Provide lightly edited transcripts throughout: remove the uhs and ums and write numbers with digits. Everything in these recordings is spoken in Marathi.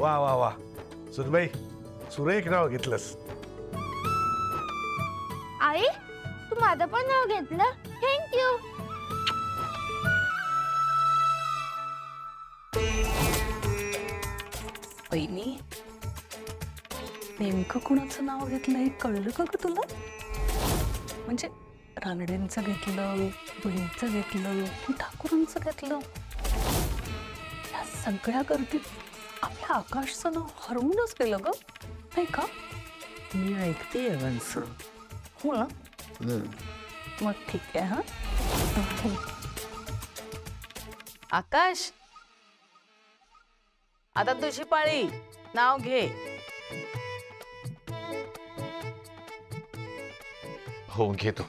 वा वा वा सुनबाई सुरेख नाव घेतलंस. आई तू माझं पण नाव घेतलं थँक्यू. बहिणी नेमकं कुणाचं नाव घेतलं हे कळलं का ग तुला? म्हणजे रानडेंचं घेतलं, बहिणीचं घेतलं की ठाकूरांचं घेतलं? या सगळ्या गर्दीत आपल्या आकाशचं नाव हरवूनच गेलं ग नाही का? मी ऐकते वंस. हो ना मग ठीक आहे. हा आकाश आता तुझी पाळी, नाव घे. हो घेतो.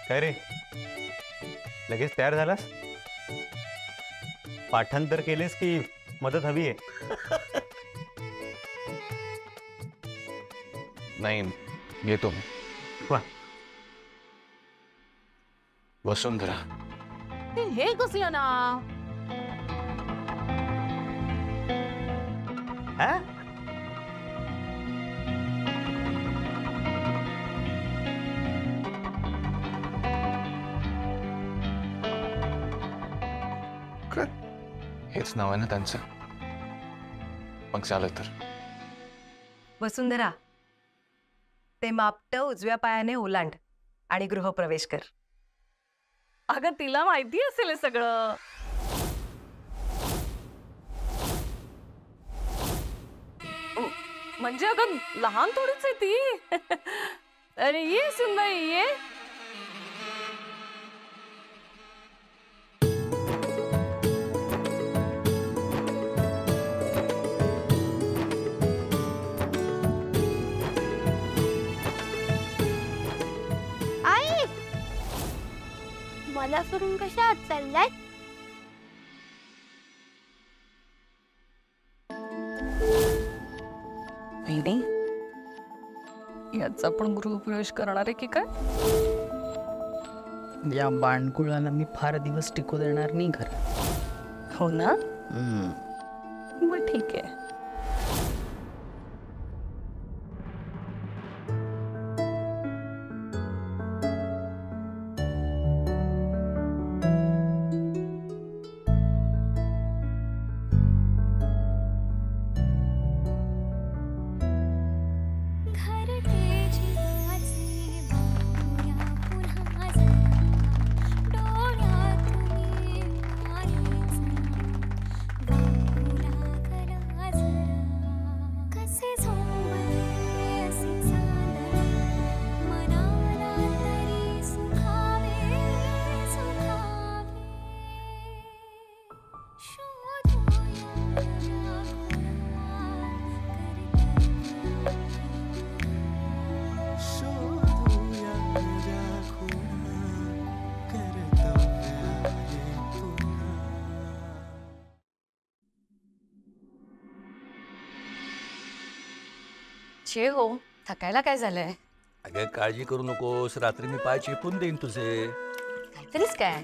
काय रे लगेच तयार झालास? पाठांतर केलेस की मदत हवी आहे? नाही घेतो मी. वा वसुंधरा. हे कसलं नाव? हा हेच नाव आहे ना त्यांचं? मग चालत तर. वसुंधरा ते मापट उजव्या पायाने ओलांड आणि गृहप्रवेश कर. अगं तिला माहिती असेल हे सगळं. म्हणजे अगं लहान थोडीच आहे ती. अरे ये सुनबाई ये. आई मला सोडून कशा आत चाललाय? बहिणी याचा पण गृहप्रवेश करणार आहे की काय? या बाणकुळाला मी फार दिवस टिकू देणार नाही खरं. हो ना मग ठीक आहे. छे हो थकायला काय झालंय? अगं काळजी करू नकोस. रात्री मी पाय चेपून देईन तुझे. काहीतरीच काय?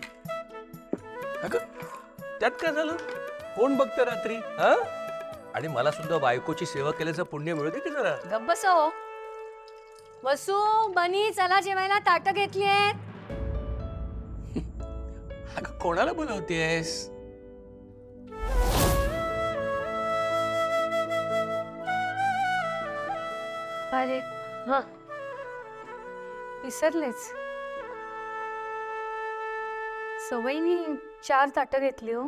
अगं त्यात काय झालं? कोण बघतं रात्री? हा आणि मला सुद्धा बायकोची सेवा केल्याचं पुण्य मिळते की जरा. गप्प बस हो. वसू बनी चला जेवायला ताटं घेतलीये. अगं कोणाला बोलवतेस? अरे हा विसरलेच. सवयीनी 4 ताटं घेतली हो.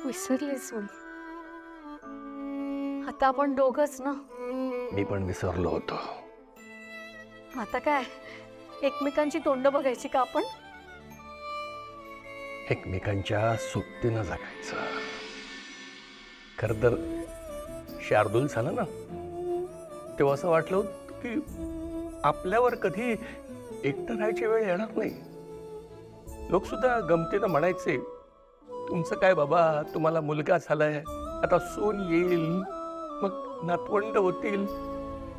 विसरलेच मी. आता आपण दोघच ना. मी पण विसरलो होतो. आता काय एकमेकांची तोंड बघायची का आपण? एकमेकांच्या सोबतीनं जगायचं. खरं तर शार्दूल झालं ना तेव्हा असं वाटलं होतं की आपल्यावर कधी एकटं राहायची वेळ येणार नाही. लोक सुद्धा गमतीनं म्हणायचे तुमचं काय बाबा, तुम्हाला मुलगा झालाय, आता सून येईल, मग नातवंड होतील,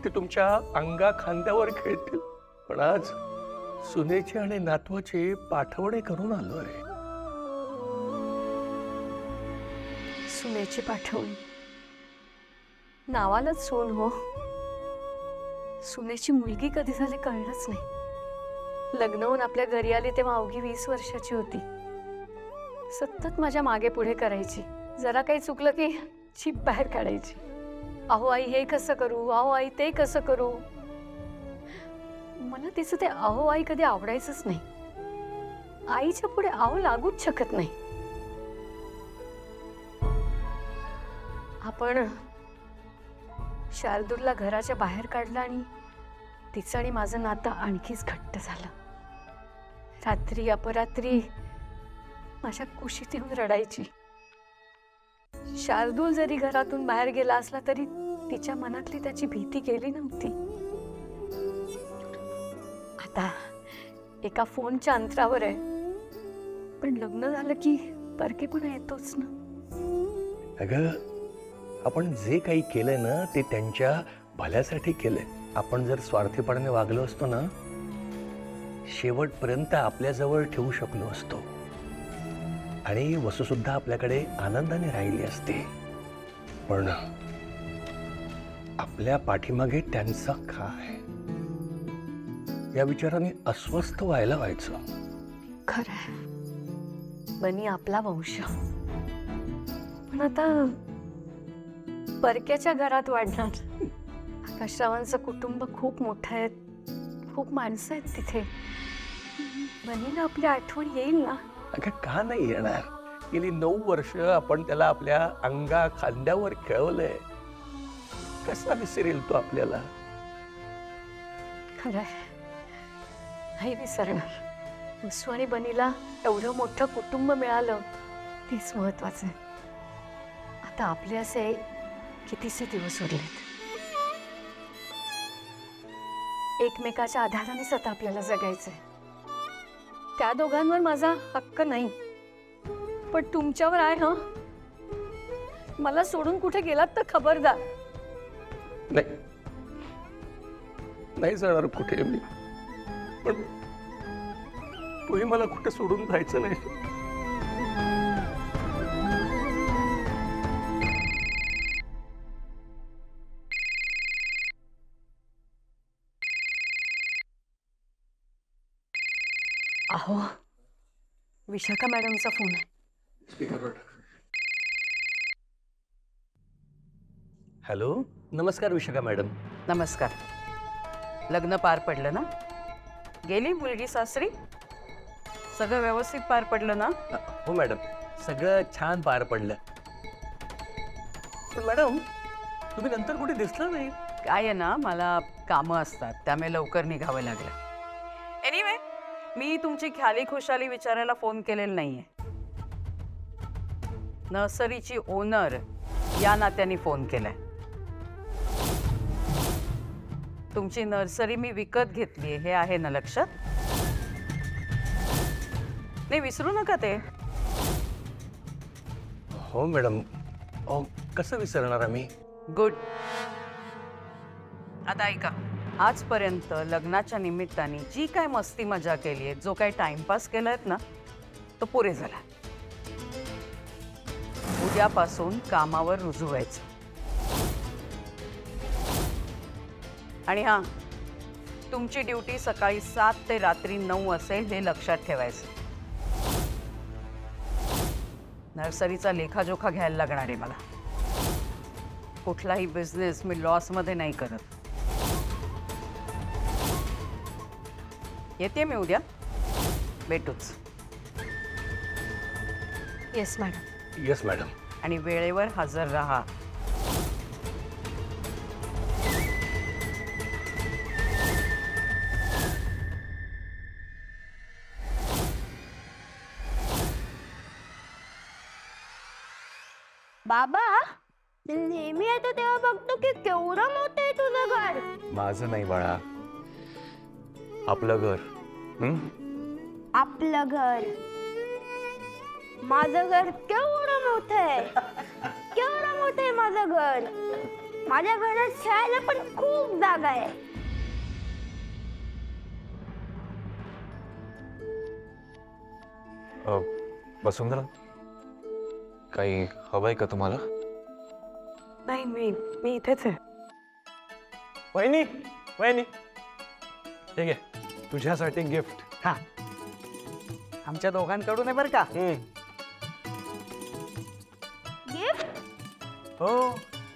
ते तुमच्या अंगा खांद्यावर खेळतील. पण आज सुनेचे आणि नातवाचे पाठवणे करून आलोय. सुनेची पाठवणी. नावालाच सून हो, सुनेची मुलगी कधी झाली कळलंच नाही. लग्न होऊन आपल्या घरी आली तेव्हा अवघी 20 वर्षाची होती. सतत माझ्या मागे पुढे करायची. जरा काही चुकलं की जीभ बाहेर काढायची. अहो आई हे कसं करू, अहो आई ते कसं करू. मला तिचं ते अहो आई कधी आवडायचंच नाही. आईच्या पुढे अहो लागूच शकत नाही. आपण शार्दूलला घराच्या बाहेर काढलं आणि तिचं आणि माझं नातं आणखीच घट्ट झालं. रात्री अपरात्री माझ्या कुशीत येऊन रडायची. शार्दूल जरी घरातून बाहेर गेला असला तरी तिच्या मनातली त्याची भीती गेली नव्हती. आता एका फोनच्या अंतरावर आहे, पण लग्न झालं की परकेपणा येतोच ना. अगं, आपण जे काही केलंय ना ते त्यांच्या भल्यासाठी केलंय. आपण जर स्वार्थीपणाने वागलो असतो ना, शेवटपर्यंत आपल्याजवळ ठेवू शकलो असतो आणि वसुसुद्धा आपल्याकडे आनंदाने राहिली असते. पण आपल्या पाठीमागे त्यांचा काय, या विचाराने अस्वस्थ व्हायचं. खरंय, बनी आपला वंश, पण आता परक्याच्या घरात वाढणार. आकाशरावांचं कुटुंब खूप मोठं आहे, खूप माणसं आहेत तिथे. बनीला आपली आठवण येईल ना. अगं, का नाही येणार? गेली 9 वर्ष आपण त्याला आपल्या अंगा खांद्यावर खेळवलंय. कसा विसरेल तो आपल्याला? खरंय, नाही विसरणार. वसू आणि बनीला एवढं मोठं कुटुंब मिळालं तेच महत्वाचं आहे. आता आपले असे कितीसे दिवस उरलेत. एकमेकाच्या आधारानेच आता आपल्याला जगायचंय. त्या दोघांवर माझा हक्क नाही, पण तुमच्यावर आहे. हा, मला सोडून कुठे गेलात तर खबरदार. नाही जाणार कुठे मी, पण तुम्ही मला कुठे सोडून जायचं नाही. अहो, विशाखा मॅडमचा फोन आहे. हॅलो, नमस्कार विशाखा मॅडम. नमस्कार. लग्न पार पडलं ना? गेली मुलगी सासरी? सगळं व्यवस्थित पार पडलं ना? हो मॅडम, सगळं छान पार पडलं. पण मॅडम, तुम्ही नंतर कुठे दिसला नाही. काय आहे ना, मला कामं असतात, त्यामुळे लवकर निघावं लागलं. एनिवे, मी तुमची ख्याली खुशाली विचारायला फोन केलेला नाहीये. नर्सरीची ओनर या नात्याने फोन केलाय. तुमची नर्सरी मी विकत घेतली, हे आहे ना लक्षात? नाही, विसरू नका ते. हो मॅडम, कसं विसरणार आम्ही? गुड. आता ऐका, आजपर्यंत लग्नाच्या निमित्ताने जी काय मस्ती मजा केली आहे, जो काय टाइमपास केलायत ना, तो पुरे झाला. उद्यापासून कामावर रुजू व्हायचं. आणि हां, तुमची ड्युटी सकाळी 7 ते रात्री 9 असेल, हे लक्षात ठेवायचं. नर्सरीचा लेखाजोखा घ्यायला लागणार आहे मला. कुठलाही बिझनेस मी लॉसमध्ये नाही करत. येते मी उद्या, भेटूच. Yes madam. Yes madam. आणि वेळेवर हजर राहा. बाबा, नेहमी येतो तेव्हा बघतो की केवढं मोठं आहे तुझं घर. माझं नाही बाळा, आपलं घर. आपलं घर. माझं घर केवढं मोठं आहे, केवढं मोठं आहे माझं घर. माझ्या घरात खेळायला पण खूप जागा आहे. वसुंधरा, काही हवंय का तुम्हाला? नाही, मी इथेच आहे. वहिनी वहिनी ठीक आहे, तुझ्यासाठी गिफ्ट. हा, आमच्या दोघांकडून आहे बरं का. गिफ्ट? हो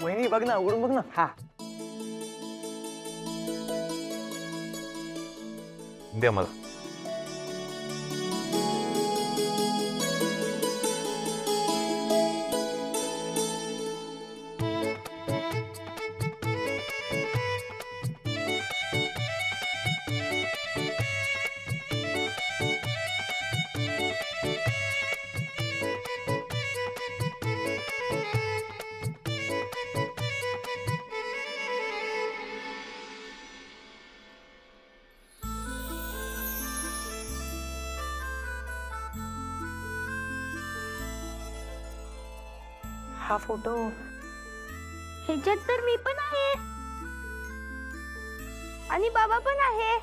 वहिनी, बघ ना, उघडून बघ ना. हा, द्या मला. हा फोटो ह्याच्यात तर मी पण आहे आणि बाबा पण आहे.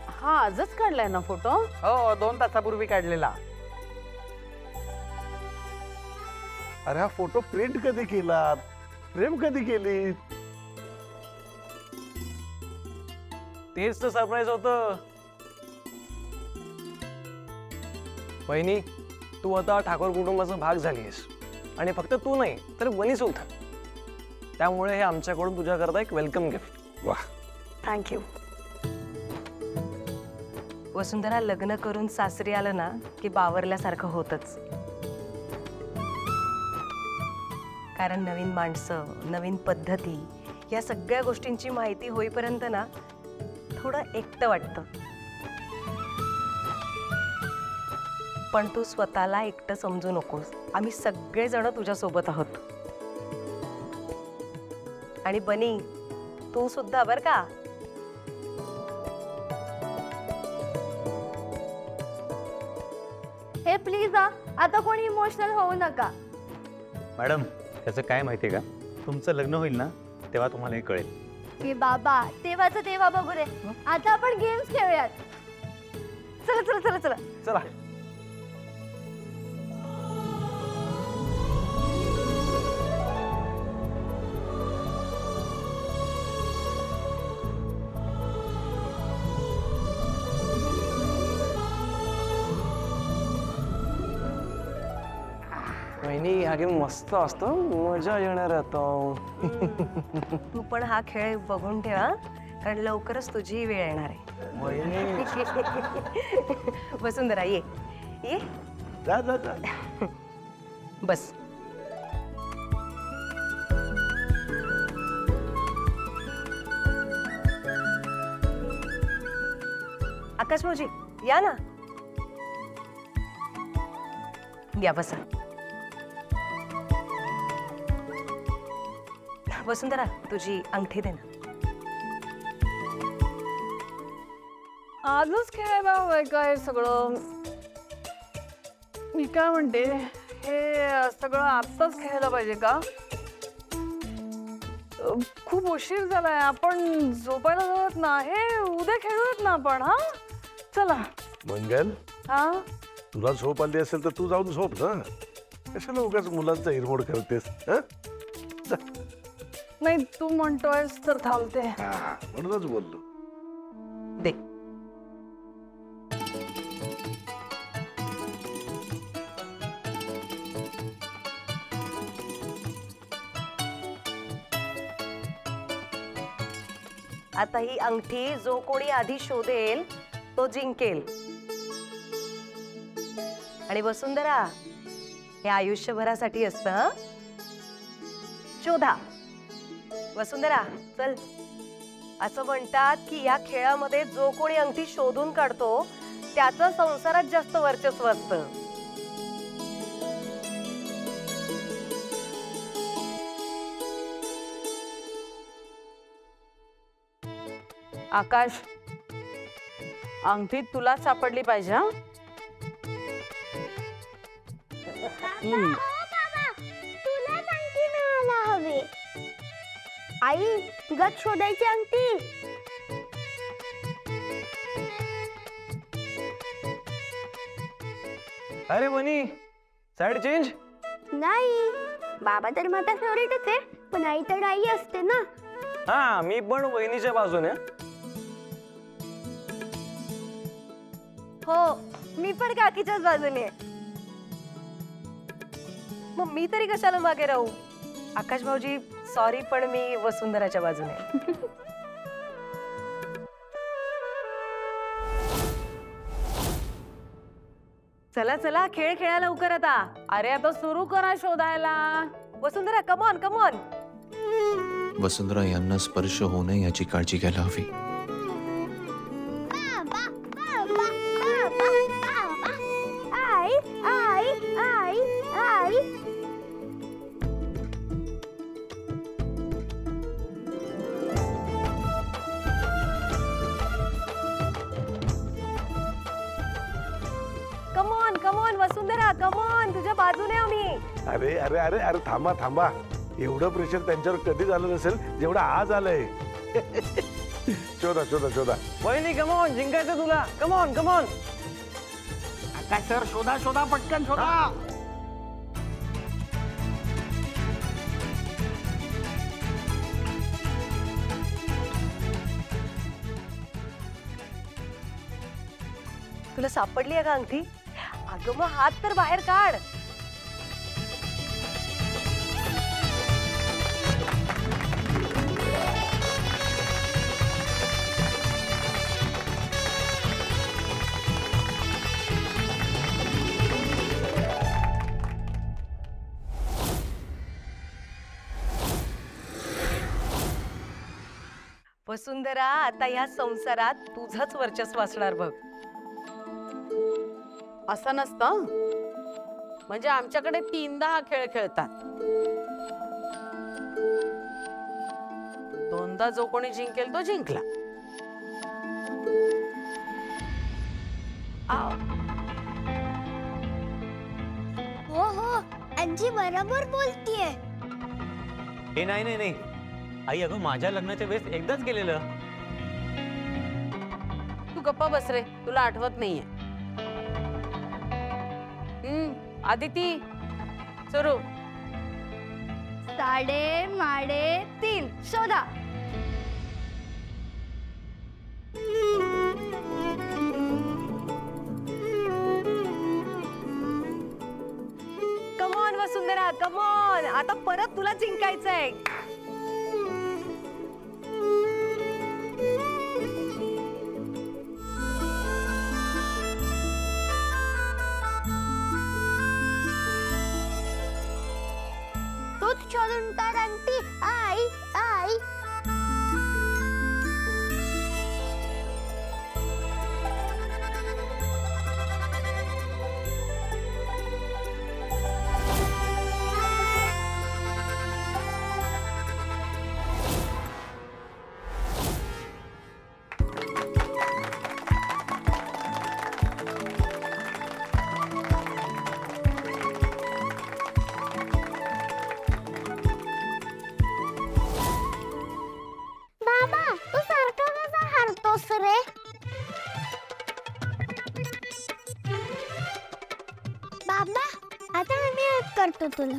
हा आजच काढलाय ना फोटो? हो, 2 तासापूर्वी काढलेला. अरे हा फोटो प्रिंट कधी केला, फ्रेम कधी केली? तेच तर सरप्राईज होतं. वहिनी, तू आता ठाकूर कुटुंबाचा भाग झालीस आणि फक्त तू नाही तर वनी सुद्धा. त्यामुळे हे आमच्याकडून तुझ्याकरता एक वेलकम गिफ्ट. वाह, थँक्यू. वसुंधरा, लग्न करून सासरी आलं ना की बावरल्यासारखं होतच. कारण नवीन माणसं, नवीन पद्धती, या सगळ्या गोष्टींची माहिती होईपर्यंत ना थोडं एकटं वाटतं. पण तू स्वतःला एकटं समजू नकोस. आम्ही सगळेजण तुझ्या सोबत आहोत. आणि बनी, तू सुद्धा बर का. हे प्लीज आता कोणी इमोशनल होऊ नका. मॅडम, त्याचं काय माहितीये का, तुमचं लग्न होईल ना तेव्हा तुम्हाला हे कळेल. हे बाबा, तेव्हाचं तेव्हा बघू रे. आता आपण गेम्स खेळूयात. चला चला चला चला. चला. वहिनी, हा गेम मस्त असतो, मजा येणार आता. तू पण हा खेळ बघून ठेवा, कारण लवकरच तुझी वेळ येणार आहे. वसुंधरा, ये ये. जा जा जा. बस. आकाश भाऊजी, या ना. या, बसा. वसुंधरा, तुझी अंगठी दे ना. आजच खेळायला हवंय काय सगळं? मी काय म्हणते, हे सगळं आत्ताच खेळायला पाहिजे का? खूप उशीर झालाय, आपण झोपायला जात ना. हे उद्या खेळूयात ना आपण. हा, चला. मंगल, हा, तुला झोप आली असेल तर तू जाऊन झोप ना. कशाला उगाच मुलांचा हिरमोड करतेस? हं? जा. नाही, तू म्हणतोयस तर थांबते. हा, म्हणूनच बोललो. दे. आता ही अंगठी जो कोणी आधी शोधेल तो जिंकेल. आणि वसुंधरा, हे आयुष्यभरासाठी असतं. हं? शोधा. वसुंधरा, चल. असं म्हणतात की या खेळामध्ये जो कोणी अंगठी शोधून काढतो त्याचं संसारात जास्त वर्चस्व असतं. आकाश, अंगठी तुला सापडली पाहिजे. हा, तुलाच अंगठी मिळायला हवी. आई, तुझ्यात शोधायची अंगठी. अरे वनी, साइड चेंज. नाही, बाबा तर माझा फेवरेटच आहे, पण आई तर आई असते ना. हा, मी पण वहिनीच्या बाजूने. हो, मी पण काकीच्याच बाजूने. मग मी तरी कशाला मागे राहू? आकाश भाऊजी सॉरी, पण मी वसुंधराच्या बाजूने. चला चला, खेळ खेळा लवकर आता. अरे आता सुरू करा शोधायला. वसुंधरा, कमॉन कमॉन. वसुंधरा यांना स्पर्श होऊ नये याची काळजी घ्यायला हवी. बाबा, बाबा, बाबा, बाबा. आई, आई, आई, आई. कमॉन कमॉन वसुंधरा, कमॉन, तुझ्या बाजूने आम्ही. अरे अरे अरे अरे थांबा थांबा, एवढं प्रेशर त्यांच्यावर कधी झालं नसेल जेवढं आज आलंय. शोधा शोधा शोधा. वहिनी कमॉन, जिंकायचं तुला. Come on come on. आकाश सर, शोधा शोधा, पटकन शोधा. तुला सापडली आहे का अंगठी? अगं मग हात तर बाहेर काढ. वसुंधरा, आता या संसारात तुझंच वर्चस्व असणार बघ. असं नसतं, म्हणजे आमच्याकडे 3दा हा खेळ खेळतात. 2दा जो कोणी जिंकेल तो जिंकला. हो हो, आजी बरोबर बोलतीये. हे नाही नाही नाही आई, अगं माझ्या लग्नाच्या वेळेस एकदाच गेलेलं. तू गप्पा बस रे, तुला आठवत नाहीये. आदिती, सुरू. साडे माडे 3 शोधा. कमॉन वसुंधरा, कमॉन, आता परत तुला जिंकायचंय. तूच शोधून काढ अंगठी. आई, आई. रे. बाबा, आता मी हेल्प करतो तुला.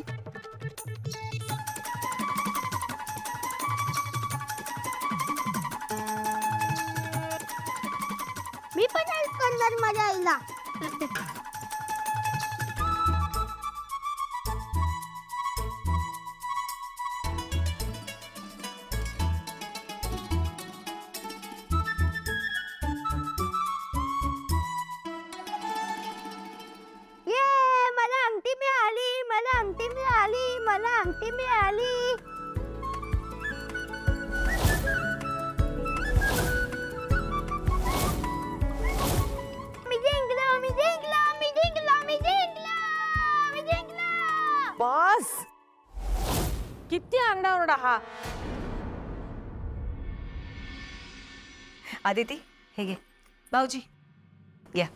मी पण हेल्प करणार माझ्या आईला. अंगठी मिळाली. मी जिंकलो, मी जिंकलो, मी जिंकलो, मी जिंकलो, मी जिंकलो. बस, किती आरडाओरडा हा. आदिती, हे घे. भाऊजी या.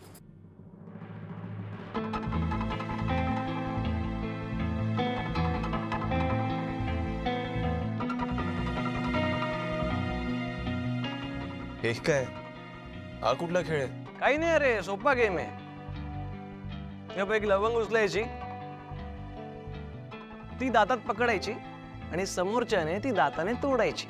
हे काय, हा कुठला खेळ आहे? काही नाही अरे, सोपा गेम आहे. एक लवंग उचलायची, ती दातात पकडायची आणि समोरच्याने ती दाताने तोडायची.